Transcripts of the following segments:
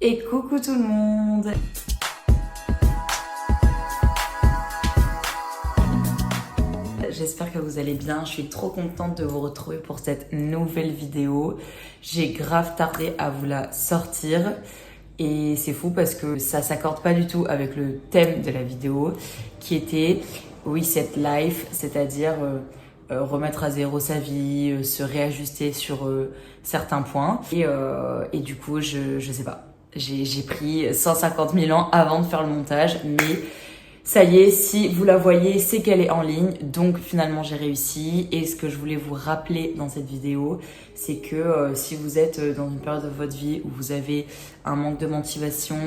Et coucou tout le monde! J'espère que vous allez bien, je suis trop contente de vous retrouver pour cette nouvelle vidéo. J'ai grave tardé à vous la sortir et c'est fou parce que ça s'accorde pas du tout avec le thème de la vidéo qui était Reset Life, c'est-à-dire remettre à zéro sa vie, se réajuster sur certains points. Et du coup, je sais pas, j'ai pris 150 000 ans avant de faire le montage, mais ça y est, si vous la voyez, c'est qu'elle est en ligne, donc finalement j'ai réussi. Et ce que je voulais vous rappeler dans cette vidéo, c'est que si vous êtes dans une période de votre vie où vous avez un manque de motivation,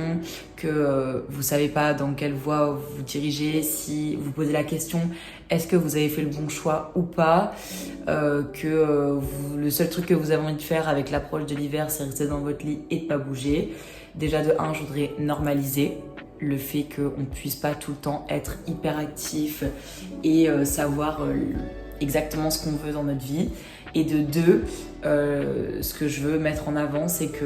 que vous savez pas dans quelle voie vous dirigez, si vous posez la question est-ce que vous avez fait le bon choix ou pas, le seul truc que vous avez envie de faire avec l'approche de l'hiver, c'est rester dans votre lit et de pas bouger. Déjà de 1, je voudrais normaliser le fait qu'on ne puisse pas tout le temps être hyper actif et savoir exactement ce qu'on veut dans notre vie. Et de 2, ce que je veux mettre en avant, c'est que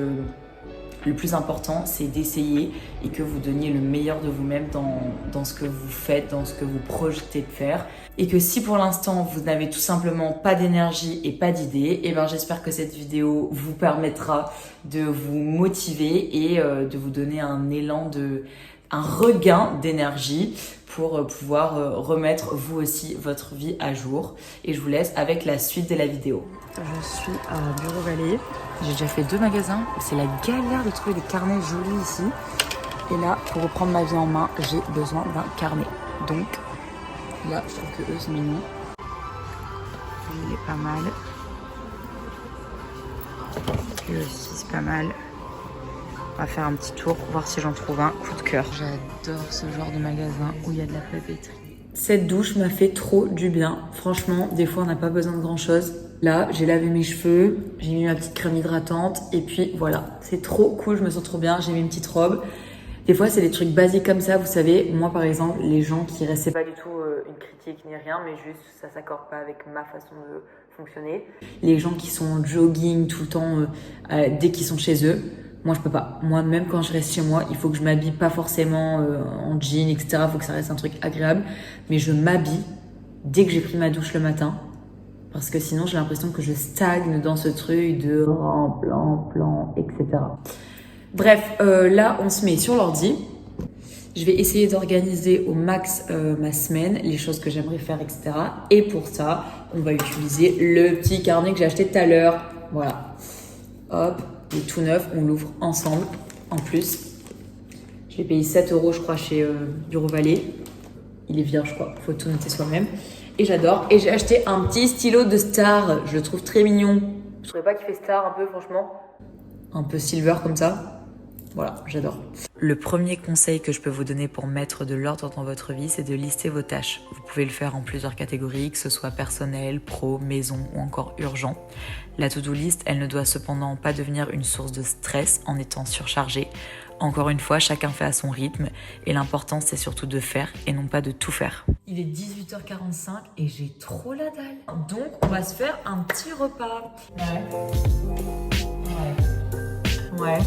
le plus important, c'est d'essayer et que vous donniez le meilleur de vous-même dans ce que vous faites, dans ce que vous projetez de faire. Et que si pour l'instant, vous n'avez tout simplement pas d'énergie et pas d'idées, et ben j'espère que cette vidéo vous permettra de vous motiver et de vous donner un regain d'énergie pour pouvoir remettre vous aussi votre vie à jour. Et je vous laisse avec la suite de la vidéo. Je suis à Bureau Vallée. J'ai déjà fait 2 magasins. C'est la galère de trouver des carnets jolis ici. Et là, pour reprendre ma vie en main, j'ai besoin d'un carnet. Donc, là, je trouve que eux, c'est mignon. Il est pas mal. Lui aussi, c'est pas mal. On va faire un petit tour, voir si j'en trouve un coup de cœur. J'adore ce genre de magasin où il y a de la papeterie. Cette douche m'a fait trop du bien. Franchement, des fois, on n'a pas besoin de grand-chose. Là, j'ai lavé mes cheveux, j'ai mis ma petite crème hydratante et puis voilà. C'est trop cool, je me sens trop bien. J'ai mis une petite robe. Des fois, c'est des trucs basiques comme ça, vous savez. Moi, par exemple, les gens qui restent, c'est pas du tout une critique ni rien, mais juste ça s'accorde pas avec ma façon de fonctionner. Les gens qui sont en jogging tout le temps dès qu'ils sont chez eux, moi, je peux pas. Moi, même quand je reste chez moi, il faut que je m'habille pas forcément en jean, etc. Il faut que ça reste un truc agréable. Mais je m'habille dès que j'ai pris ma douche le matin. Parce que sinon, j'ai l'impression que je stagne dans ce truc de plan, etc. Bref, là, on se met sur l'ordi. Je vais essayer d'organiser au max ma semaine, les choses que j'aimerais faire, etc. Et pour ça, on va utiliser le petit carnet que j'ai acheté tout à l'heure. Voilà. Hop. Il est tout neuf, on l'ouvre ensemble. En plus, je l'ai payé 7 € je crois chez Bureau Vallée. Il est vierge quoi, faut tout noter soi-même. Et j'adore. Et j'ai acheté un petit stylo de Star, je le trouve très mignon. Je trouvais pas qu'il fait Star un peu franchement. Un peu silver comme ça. Voilà, j'adore. Le premier conseil que je peux vous donner pour mettre de l'ordre dans votre vie, c'est de lister vos tâches. Vous pouvez le faire en plusieurs catégories, que ce soit personnel, pro, maison ou encore urgent. La to-do list, elle ne doit cependant pas devenir une source de stress en étant surchargée. Encore une fois, chacun fait à son rythme et l'important c'est surtout de faire et non pas de tout faire. Il est 18h45 et j'ai trop la dalle. Donc on va se faire un petit repas. Ouais.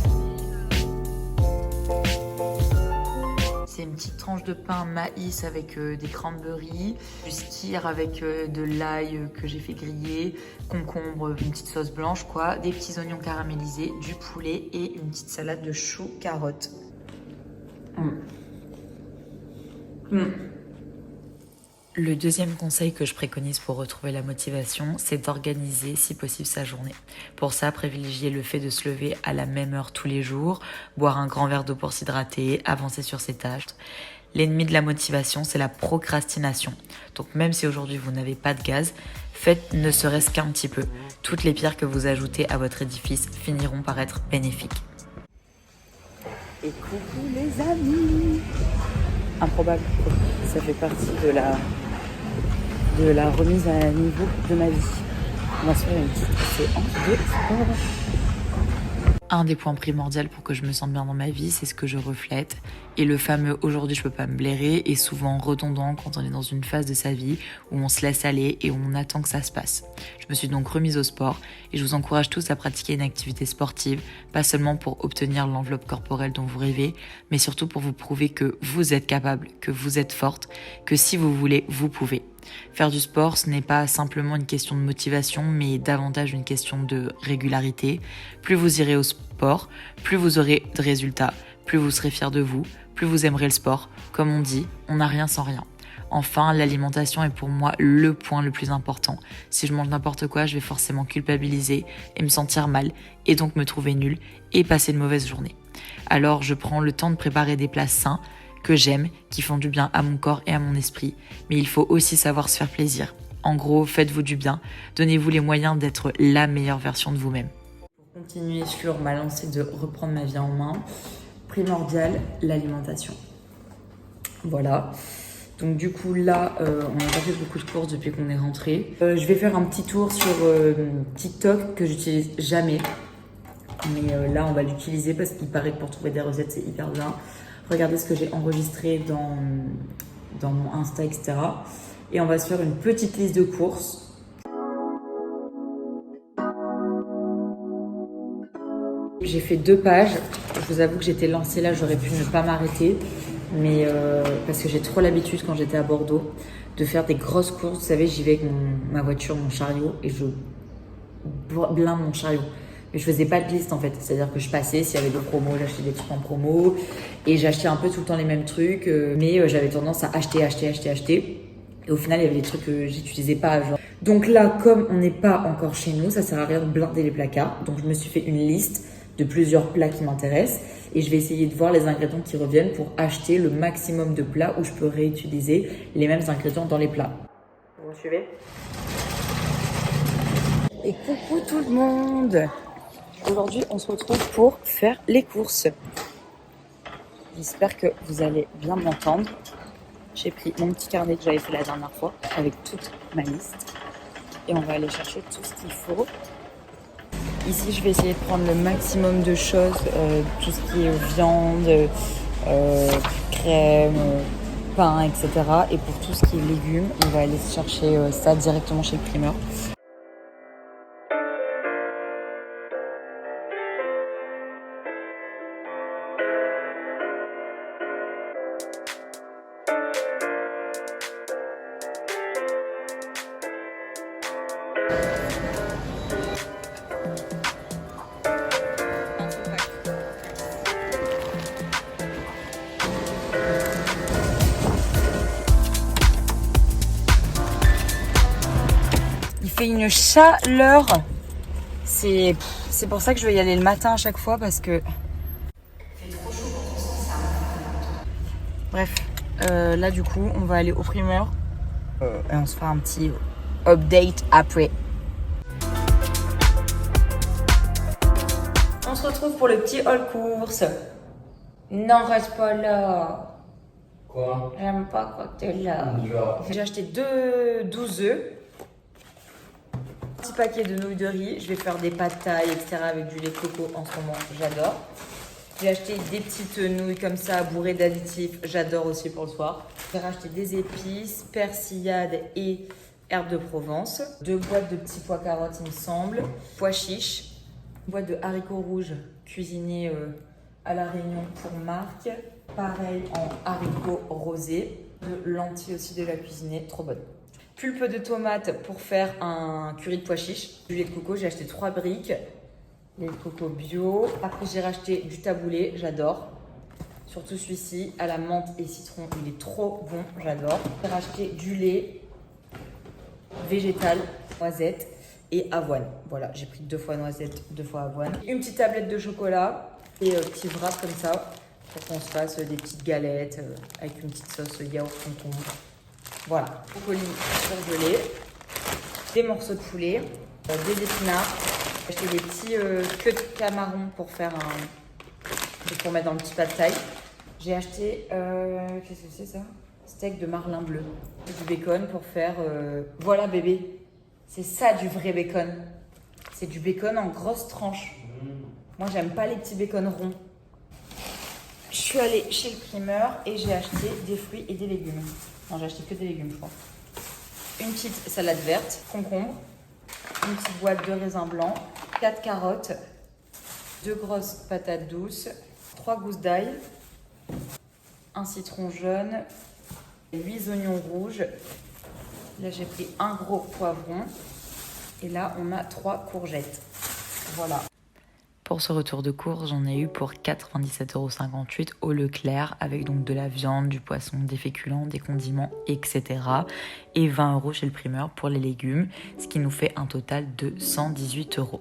C'est une petite tranche de pain maïs avec des cranberries, du skyr avec de l'ail que j'ai fait griller, concombre, une petite sauce blanche quoi, des petits oignons caramélisés, du poulet et une petite salade de choux carottes. Le deuxième conseil que je préconise pour retrouver la motivation, c'est d'organiser si possible sa journée. Pour ça, privilégier le fait de se lever à la même heure tous les jours, boire un grand verre d'eau pour s'hydrater, avancer sur ses tâches. L'ennemi de la motivation, c'est la procrastination. Donc même si aujourd'hui vous n'avez pas de gaz, faites ne serait-ce qu'un petit peu. Toutes les pierres que vous ajoutez à votre édifice finiront par être bénéfiques. Et coucou les amis! Improbable, ça fait partie de la remise à niveau de ma vie. On va se faire une petite séance de sport. Un des points primordiaux pour que je me sente bien dans ma vie, c'est ce que je reflète. Et le fameux aujourd'hui je peux pas me blairer est souvent redondant quand on est dans une phase de sa vie où on se laisse aller et où on attend que ça se passe. Je me suis donc remise au sport et je vous encourage tous à pratiquer une activité sportive, pas seulement pour obtenir l'enveloppe corporelle dont vous rêvez, mais surtout pour vous prouver que vous êtes capable, que vous êtes forte, que si vous voulez, vous pouvez. Faire du sport, ce n'est pas simplement une question de motivation, mais davantage une question de régularité. Plus vous irez au sport, plus vous aurez de résultats, plus vous serez fier de vous, plus vous aimerez le sport. Comme on dit, on n'a rien sans rien. Enfin, l'alimentation est pour moi le point le plus important. Si je mange n'importe quoi, je vais forcément culpabiliser et me sentir mal, et donc me trouver nulle et passer une mauvaise journée. Alors, je prends le temps de préparer des plats sains, que j'aime, qui font du bien à mon corps et à mon esprit. Mais il faut aussi savoir se faire plaisir. En gros, faites-vous du bien, donnez-vous les moyens d'être la meilleure version de vous-même. Pour continuer sur ma lancée de reprendre ma vie en main, primordial, l'alimentation. Voilà. Donc du coup là, on n'a pas fait beaucoup de courses depuis qu'on est rentré. Je vais faire un petit tour sur TikTok que j'utilise jamais. Mais là, on va l'utiliser parce qu'il paraît que pour trouver des recettes, c'est hyper bien. Regardez ce que j'ai enregistré dans mon Insta, etc. Et on va se faire une petite liste de courses. J'ai fait 2 pages. Je vous avoue que j'étais lancée là, j'aurais pu ne pas m'arrêter. Mais parce que j'ai trop l'habitude quand j'étais à Bordeaux de faire des grosses courses. Vous savez, j'y vais avec ma voiture, mon chariot, et je blinde mon chariot. Mais je faisais pas de liste en fait, c'est-à-dire que je passais, s'il y avait des promos, j'achetais des trucs en promo et j'achetais un peu tout le temps les mêmes trucs, mais j'avais tendance à acheter. Et au final, il y avait des trucs que j'utilisais pas. Genre. Donc là, comme on n'est pas encore chez nous, ça sert à rien de blinder les placards. Donc je me suis fait une liste de plusieurs plats qui m'intéressent et je vais essayer de voir les ingrédients qui reviennent pour acheter le maximum de plats où je peux réutiliser les mêmes ingrédients dans les plats. Vous me suivez? Et coucou tout le monde! Aujourd'hui, on se retrouve pour faire les courses. J'espère que vous allez bien m'entendre. J'ai pris mon petit carnet que j'avais fait la dernière fois avec toute ma liste. Et on va aller chercher tout ce qu'il faut. Ici, je vais essayer de prendre le maximum de choses. Tout ce qui est viande, crème, pain, etc. Et pour tout ce qui est légumes, on va aller chercher ça directement chez le primeur. Il fait une chaleur. C'est pour ça que je vais y aller le matin à chaque fois parce que... Il fait trop chaud quand on sort ça. Bref, là du coup, on va aller au primeur et on se fera un petit update après. On se retrouve pour le petit haul course. Non, reste pas là. Quoi? J'aime pas quand t'es là. J'ai acheté 12 œufs. Un petit paquet de nouilles de riz. Je vais faire des pâtes thaï, etc. avec du lait de coco en ce moment. J'adore. J'ai acheté des petites nouilles comme ça, bourrées d'additifs. J'adore aussi pour le soir. J'ai racheté des épices, persillade et herbes de Provence. 2 boîtes de petits pois carottes, il me semble. Pois chiches. Une boîte de haricots rouges cuisinés à La Réunion pour Marc. Pareil en haricots rosés. De lentilles aussi déjà cuisinées, trop bonnes. Pulpe de tomates pour faire un curry de pois chiches. Du lait de coco, j'ai acheté 3 briques. Lait de coco bio. Après, j'ai racheté du taboulé, j'adore. Surtout celui-ci, à la menthe et citron, il est trop bon, j'adore. J'ai racheté du lait végétal, noisette et avoine. Voilà, j'ai pris 2 fois noisette, 2 fois avoine. Une petite tablette de chocolat et petit wrap comme ça pour qu'on se fasse des petites galettes avec une petite sauce yaourt concombre. Voilà, brocoli surgelé, des morceaux de poulet, des épinards. J'ai acheté des petits queues de camarons pour faire pour mettre dans le petit pad thaï. J'ai acheté, qu'est-ce que c'est ça? Steak de marlin bleu. Du bacon pour faire, voilà bébé, c'est ça du vrai bacon. C'est du bacon en grosses tranches. Moi, j'aime pas les petits bacon ronds. Je suis allée chez le primeur et j'ai acheté des fruits et des légumes. Non, j'ai acheté que des légumes, je crois. Une petite salade verte, concombre, une petite boîte de raisins blancs, 4 carottes, 2 grosses patates douces, 3 gousses d'ail, un citron jaune, 8 oignons rouges. Là, j'ai pris un gros poivron. Et là, on a 3 courgettes. Voilà. Pour ce retour de course, j'en ai eu pour 97,58 € au Leclerc, avec donc de la viande, du poisson, des féculents, des condiments, etc. Et 20 € chez le primeur pour les légumes, ce qui nous fait un total de 118 €.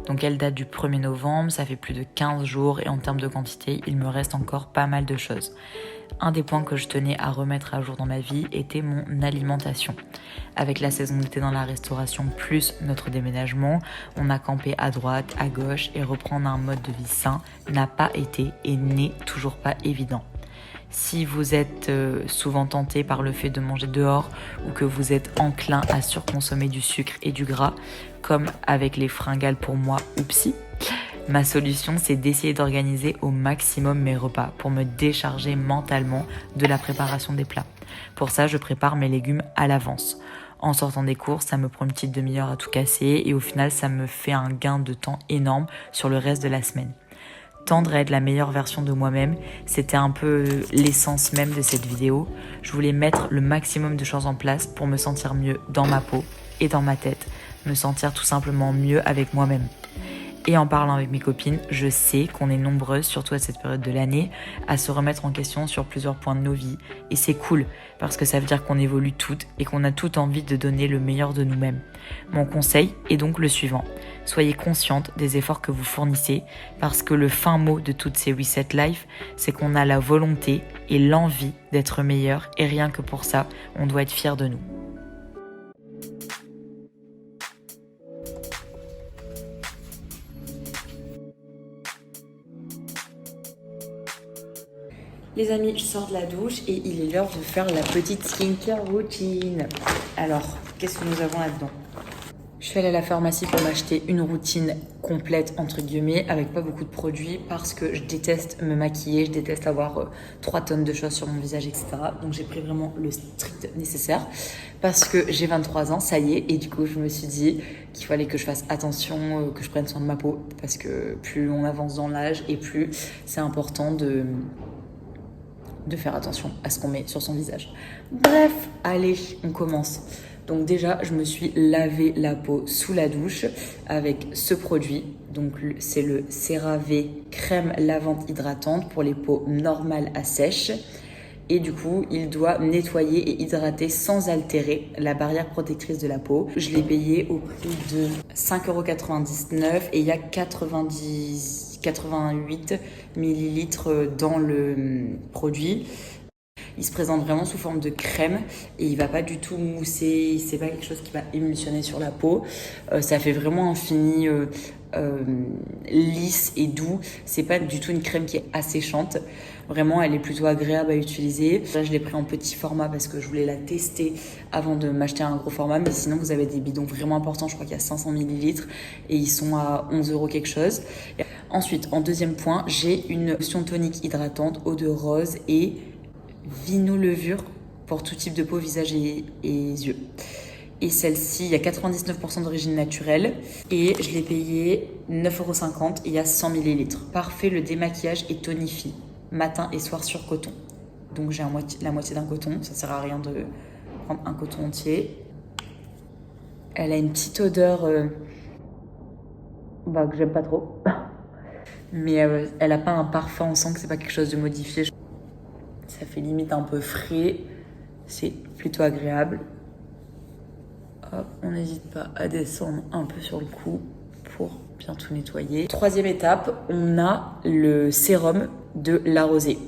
Donc elle date du 1er novembre, ça fait plus de 15 jours et en termes de quantité, il me reste encore pas mal de choses. Un des points que je tenais à remettre à jour dans ma vie était mon alimentation. Avec la saison d'été dans la restauration plus notre déménagement, on a campé à droite, à gauche et reprendre un mode de vie sain n'a pas été et n'est toujours pas évident. Si vous êtes souvent tenté par le fait de manger dehors ou que vous êtes enclin à surconsommer du sucre et du gras, comme avec les fringales pour moi ou psy, ma solution, c'est d'essayer d'organiser au maximum mes repas pour me décharger mentalement de la préparation des plats. Pour ça, je prépare mes légumes à l'avance. En sortant des courses, ça me prend une petite demi-heure à tout casser et au final, ça me fait un gain de temps énorme sur le reste de la semaine. Tendre à être la meilleure version de moi-même, c'était un peu l'essence même de cette vidéo. Je voulais mettre le maximum de choses en place pour me sentir mieux dans ma peau et dans ma tête, me sentir tout simplement mieux avec moi-même. Et en parlant avec mes copines, je sais qu'on est nombreuses, surtout à cette période de l'année, à se remettre en question sur plusieurs points de nos vies. Et c'est cool, parce que ça veut dire qu'on évolue toutes et qu'on a toutes envie de donner le meilleur de nous-mêmes. Mon conseil est donc le suivant. Soyez consciente des efforts que vous fournissez, parce que le fin mot de toutes ces Reset Life, c'est qu'on a la volonté et l'envie d'être meilleur, et rien que pour ça, on doit être fiers de nous. Les amis, je sors de la douche et il est l'heure de faire la petite skincare routine. Alors, qu'est-ce que nous avons là-dedans ? Je suis allée à la pharmacie pour m'acheter une routine complète, entre guillemets, avec pas beaucoup de produits parce que je déteste me maquiller, je déteste avoir 3 tonnes de choses sur mon visage, etc. Donc j'ai pris vraiment le strict nécessaire parce que j'ai 23 ans, ça y est, et du coup je me suis dit qu'il fallait que je fasse attention, que je prenne soin de ma peau parce que plus on avance dans l'âge et plus c'est important de faire attention à ce qu'on met sur son visage. Bref, allez, on commence. Donc déjà, je me suis lavé la peau sous la douche avec ce produit. Donc c'est le CeraVe crème lavante hydratante pour les peaux normales à sèche. Et du coup, il doit nettoyer et hydrater sans altérer la barrière protectrice de la peau. Je l'ai payé au prix de 5,99 € et il y a 88 millilitres dans le produit. Il se présente vraiment sous forme de crème et il va pas du tout mousser, c'est pas quelque chose qui va émulsionner sur la peau. Ça fait vraiment un fini lisse et doux. C'est pas du tout une crème qui est asséchante. Vraiment, elle est plutôt agréable à utiliser. Là, je l'ai pris en petit format parce que je voulais la tester avant de m'acheter un gros format. Mais sinon, vous avez des bidons vraiment importants. Je crois qu'il y a 500 millilitres et ils sont à 11 € quelque chose. Ensuite, en deuxième point, j'ai une lotion tonique hydratante eau de rose et Vino levure pour tout type de peau, visage et yeux. Et celle-ci, il y a 99% d'origine naturelle et je l'ai payée 9,50 € et il y a 100 millilitres. Parfait, le démaquillage et tonifie matin et soir sur coton. Donc j'ai la moitié d'un coton, ça sert à rien de prendre un coton entier. Elle a une petite odeur que j'aime pas trop. Mais elle a pas un parfum, on sent que c'est pas quelque chose de modifié. Ça fait limite un peu frais, c'est plutôt agréable. Hop, on n'hésite pas à descendre un peu sur le cou pour bien tout nettoyer. Troisième étape, on a le sérum de La Rosée.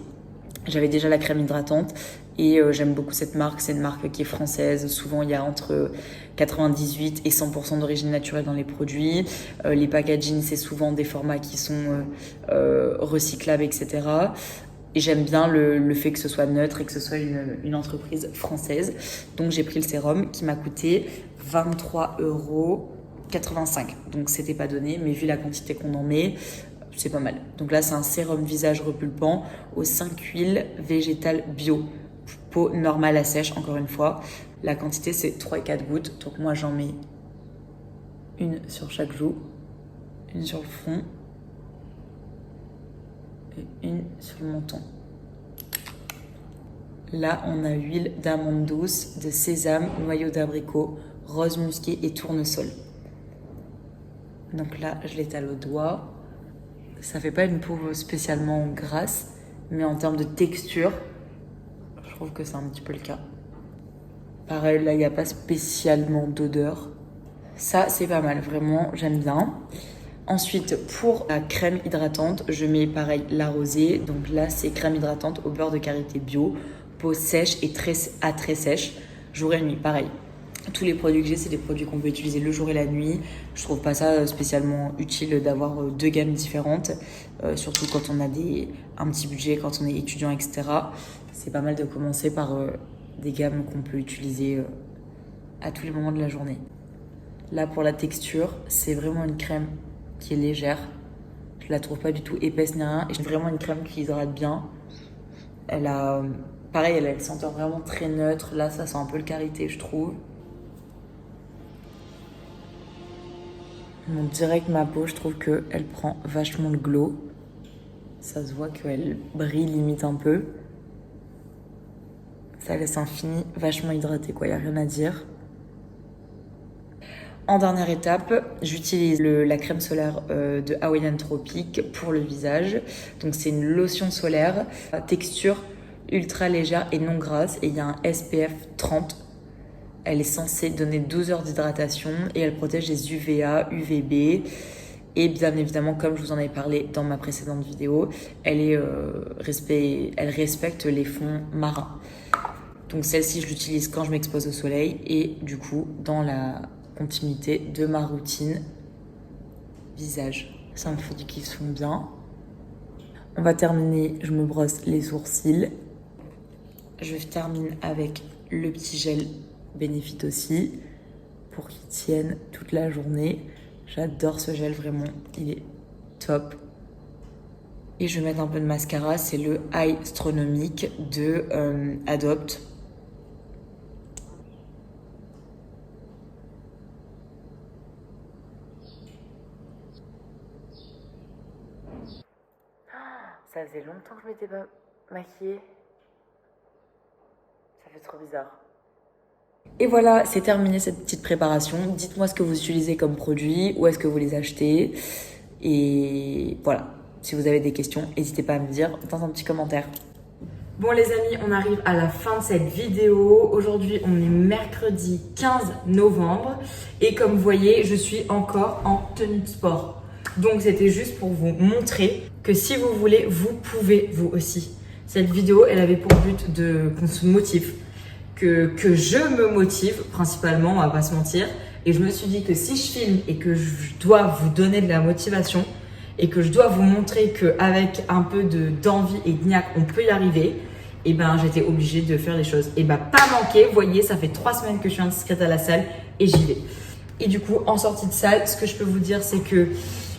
J'avais déjà la crème hydratante et j'aime beaucoup cette marque. C'est une marque qui est française. Souvent, il y a entre 98 et 100% d'origine naturelle dans les produits. Les packaging, c'est souvent des formats qui sont recyclables, etc. Et j'aime bien le fait que ce soit neutre et que ce soit une entreprise française. Donc j'ai pris le sérum qui m'a coûté 23,85 €. Donc c'était pas donné, mais vu la quantité qu'on en met, c'est pas mal. Donc là, c'est un sérum visage repulpant aux 5 huiles végétales bio. Peau normale à sèche, encore une fois. La quantité, c'est 3 et 4 gouttes. Donc moi, j'en mets une sur chaque joue, une sur le front et une sur le menton. Là, on a huile d'amande douce, de sésame, noyau d'abricot, rose musqué et tournesol. Donc là, je l'étale au doigt. Ça fait pas une peau spécialement grasse, mais en termes de texture, je trouve que c'est un petit peu le cas. Pareil, là, il n'y a pas spécialement d'odeur. Ça, c'est pas mal, vraiment, j'aime bien. Ensuite, pour la crème hydratante, je mets pareil la rosée. Donc là, c'est crème hydratante au beurre de karité bio, peau sèche et très sèche, jour et nuit, pareil. Tous les produits que j'ai, c'est des produits qu'on peut utiliser le jour et la nuit. Je trouve pas ça spécialement utile d'avoir 2 gammes différentes, surtout quand on a un petit budget, quand on est étudiant, etc. C'est pas mal de commencer par des gammes qu'on peut utiliser à tous les moments de la journée. Là, pour la texture, c'est vraiment une crème qui est légère. Je la trouve pas du tout épaisse ni rien. Et c'est vraiment une crème qui hydrate bien. Elle a le senteur vraiment très neutre. Là, ça sent un peu le karité, je trouve. Bon, direct, ma peau, je trouve qu'elle prend vachement le glow. Ça se voit qu'elle brille limite un peu. Ça laisse un fini vachement hydraté, quoi. Il n'y a rien à dire. En dernière étape, j'utilise la crème solaire de Hawaiian Tropic pour le visage. Donc c'est une lotion solaire, texture ultra légère et non grasse. Et il y a un SPF 30. Elle est censée donner 12 heures d'hydratation et elle protège les UVA, UVB. Et bien évidemment, comme je vous en avais parlé dans ma précédente vidéo, elle respecte les fonds marins. Donc celle-ci, je l'utilise quand je m'expose au soleil et du coup, dans la continuité de ma routine visage. C'est un produit qui se fond bien. On va terminer, je me brosse les sourcils. Je termine avec le petit gel Benefit aussi pour qu'il tienne toute la journée. J'adore ce gel, vraiment, il est top. Et je vais mettre un peu de mascara, c'est le Eye Astronomique de Adopt. Ça faisait longtemps que je m'étais pas maquillée. Ça fait trop bizarre. Et voilà, c'est terminé cette petite préparation. Dites-moi ce que vous utilisez comme produit, où est-ce que vous les achetez. Et voilà, si vous avez des questions, n'hésitez pas à me dire dans un petit commentaire. Bon les amis, on arrive à la fin de cette vidéo. Aujourd'hui, on est mercredi 15 novembre. Et comme vous voyez, je suis encore en tenue de sport. Donc c'était juste pour vous montrer que si vous voulez, vous pouvez vous aussi. Cette vidéo, elle avait pour but qu'on se motive. Que je me motive principalement, on va pas se mentir. Et je me suis dit que si je filme et que je dois vous donner de la motivation et que je dois vous montrer qu'avec un peu d'envie et de niaque, on peut y arriver, et ben j'étais obligée de faire les choses. Et ben pas manquer, vous voyez, ça fait 3 semaines que je suis inscrite à la salle et j'y vais. Et du coup, en sortie de salle, ce que je peux vous dire, c'est que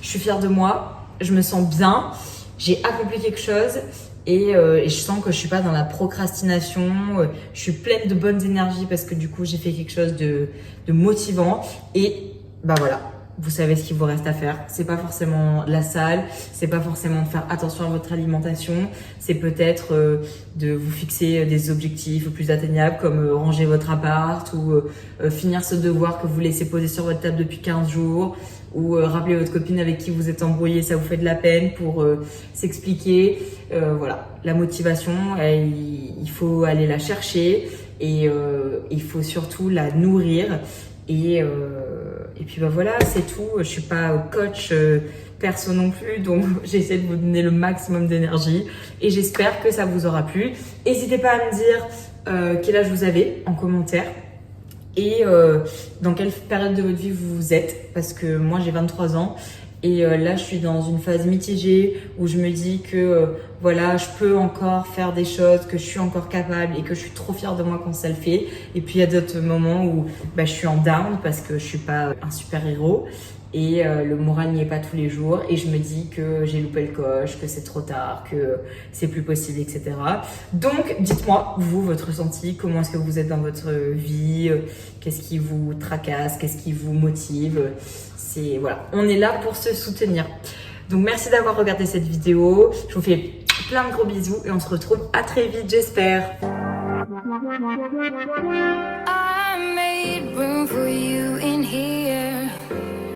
je suis fière de moi, je me sens bien, j'ai accompli quelque chose. Et je sens que je suis pas dans la procrastination, je suis pleine de bonnes énergies parce que du coup j'ai fait quelque chose de motivant et bah voilà, vous savez ce qu'il vous reste à faire. C'est pas forcément la salle, c'est pas forcément de faire attention à votre alimentation, c'est peut-être de vous fixer des objectifs plus atteignables comme ranger votre appart ou finir ce devoir que vous laissez poser sur votre table depuis 15 jours. Ou rappeler votre copine avec qui vous êtes embrouillé, ça vous fait de la peine pour s'expliquer. Voilà, la motivation, il faut aller la chercher et il faut surtout la nourrir. Et puis bah voilà, c'est tout. Je suis pas coach perso non plus, donc j'essaie de vous donner le maximum d'énergie et j'espère que ça vous aura plu. N'hésitez pas à me dire quel âge vous avez en commentaire. Et dans quelle période de votre vie vous êtes, parce que moi j'ai 23 ans et là je suis dans une phase mitigée où je me dis que voilà, je peux encore faire des choses, que je suis encore capable et que je suis trop fière de moi quand ça le fait. Et puis il y a d'autres moments où je suis en down parce que je suis pas un super héros et le moral n'y est pas tous les jours et je me dis que j'ai loupé le coche, que c'est trop tard, que c'est plus possible, etc. Donc dites-moi, vous, votre ressenti, comment est-ce que vous êtes dans votre vie, qu'est-ce qui vous tracasse, qu'est-ce qui vous motive. Voilà, on est là pour se soutenir. Donc merci d'avoir regardé cette vidéo, je vous fais plein de gros bisous et on se retrouve à très vite, j'espère. I made room